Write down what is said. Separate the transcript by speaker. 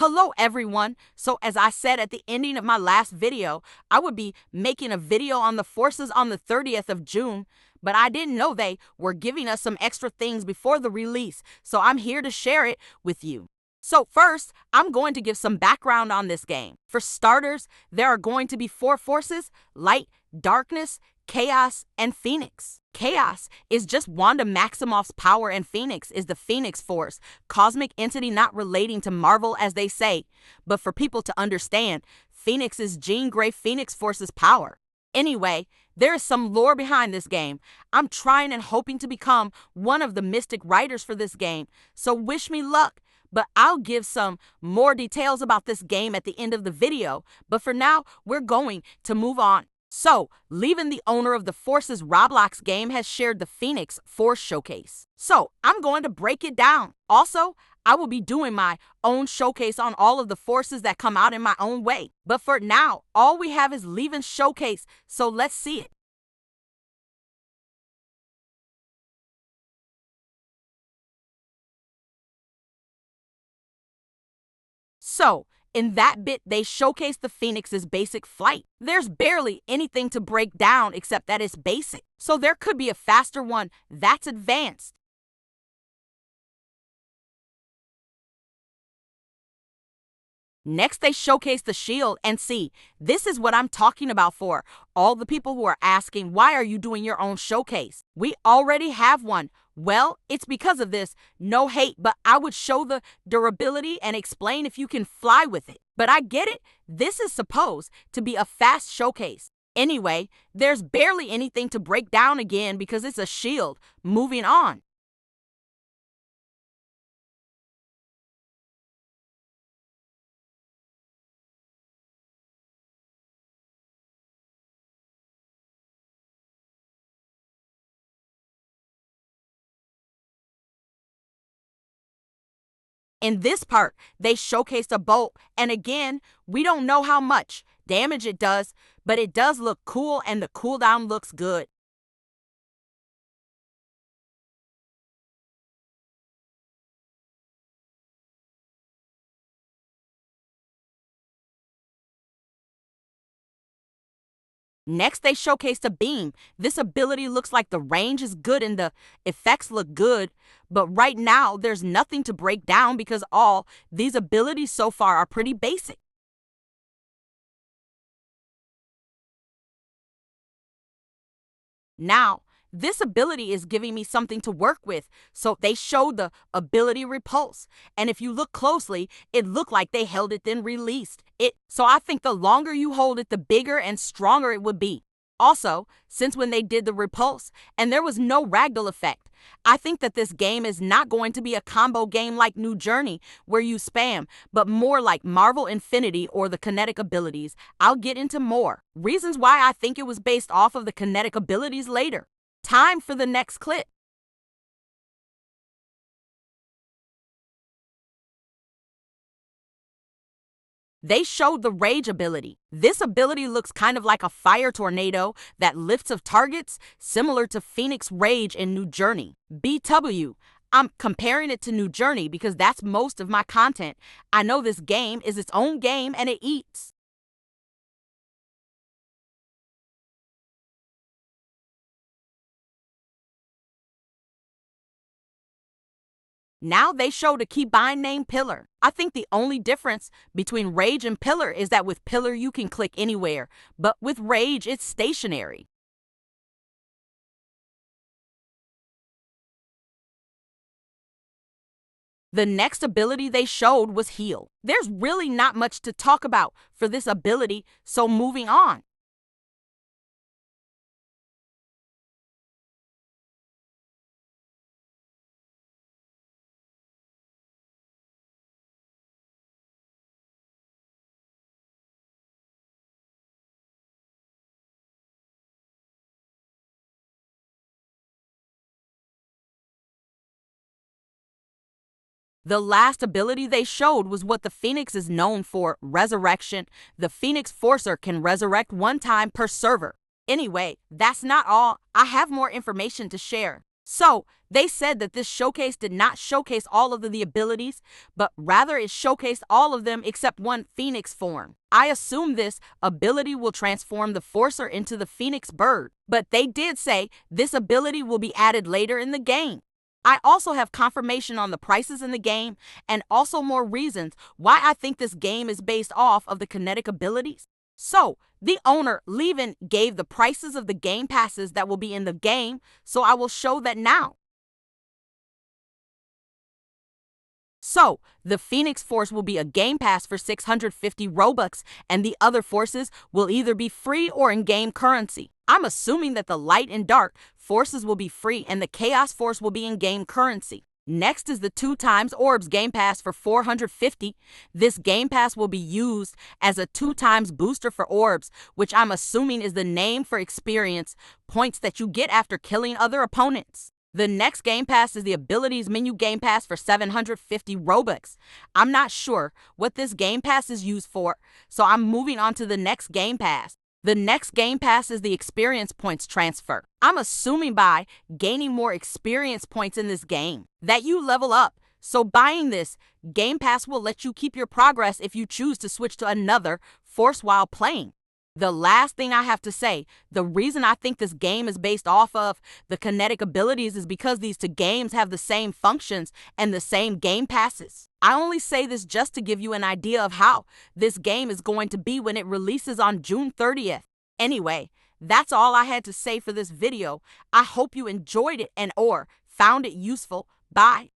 Speaker 1: Hello everyone. So as I said at the ending of my last video, I would be making a video on the forces on the 30th of June, but I didn't know they were giving us some extra things before the release, so I'm here to share it with you. So first, I'm going to give some background on this game. For starters, there are going to be 4 forces: light, darkness, chaos, and Phoenix. Chaos is just Wanda Maximoff's power, and Phoenix is the Phoenix Force, cosmic entity not relating to Marvel as they say. But for people to understand, Phoenix is Jean Grey Phoenix Force's power. Anyway, there is some lore behind this game. I'm trying and hoping to become one of the mystic writers for this game, so wish me luck. But I'll give some more details about this game at the end of the video. But for now, we're going to move on. So, leaving the owner of the Force's Roblox game has shared the Phoenix Force Showcase. So, I'm going to break it down. Also, I will be doing my own showcase on all of the forces that come out in my own way. But for now, all we have is Leaving Showcase, so let's see it. So, in that bit, they showcase the Phoenix's basic flight. There's barely anything to break down except that it's basic. So there could be a faster one that's advanced. Next, they showcase the shield, and see, this is what I'm talking about for all the people who are asking, why are you doing your own showcase? We already have one. Well, it's because of this. No hate, but I would show the durability and explain if you can fly with it. But I get it. This is supposed to be a fast showcase. Anyway, there's barely anything to break down again because it's a shield. Moving on. In this part, they showcased a bolt, and again, we don't know how much damage it does, but it does look cool and the cooldown looks good. Next, they showcased a beam. This ability looks like the range is good and the effects look good, but right now there's nothing to break down because all these abilities so far are pretty basic. Now, this ability is giving me something to work with, so they showed the ability Repulse, and if you look closely, it looked like they held it then released it, so I think the longer you hold it, the bigger and stronger it would be. Also, since when they did the Repulse, and there was no ragdoll effect, I think that this game is not going to be a combo game like New Journey, where you spam, but more like Marvel Infinity or the kinetic abilities. I'll get into more reasons why I think it was based off of the kinetic abilities later. Time for the next clip. They showed the Rage ability. This ability looks kind of like a fire tornado that lifts of targets, similar to Phoenix Rage in New Journey. BW. I'm comparing it to New Journey because that's most of my content. I know this game is its own game and it eats. Now they showed a keybind named Pillar. I think the only difference between Rage and Pillar is that with Pillar you can click anywhere, but with Rage it's stationary. The next ability they showed was Heal. There's really not much to talk about for this ability, so moving on. The last ability they showed was what the Phoenix is known for, Resurrection. The Phoenix Forcer can resurrect 1 time per server. Anyway, that's not all. I have more information to share. So, they said that this showcase did not showcase all of the abilities, but rather it showcased all of them except one Phoenix form. I assume this ability will transform the Forcer into the Phoenix bird, but they did say this ability will be added later in the game. I also have confirmation on the prices in the game and also more reasons why I think this game is based off of the kinetic abilities. So, the owner, Levin, gave the prices of the game passes that will be in the game, so I will show that now. So, the Phoenix Force will be a game pass for 650 Robux, and the other forces will either be free or in-game currency. I'm assuming that the light and dark forces will be free and the Chaos Force will be in-game currency. Next is the 2x Orbs Game Pass for 450. This Game Pass will be used as a 2x booster for Orbs, which I'm assuming is the name for experience points that you get after killing other opponents. The next Game Pass is the Abilities Menu Game Pass for 750 Robux. I'm not sure what this Game Pass is used for, so I'm moving on to the next Game Pass. The next Game Pass is the Experience Points Transfer. I'm assuming by gaining more experience points in this game that you level up. So buying this Game Pass will let you keep your progress if you choose to switch to another force while playing. The last thing I have to say, the reason I think this game is based off of the kinetic abilities is because these two games have the same functions and the same game passes. I only say this just to give you an idea of how this game is going to be when it releases on June 30th. Anyway, that's all I had to say for this video. I hope you enjoyed it and or found it useful. Bye.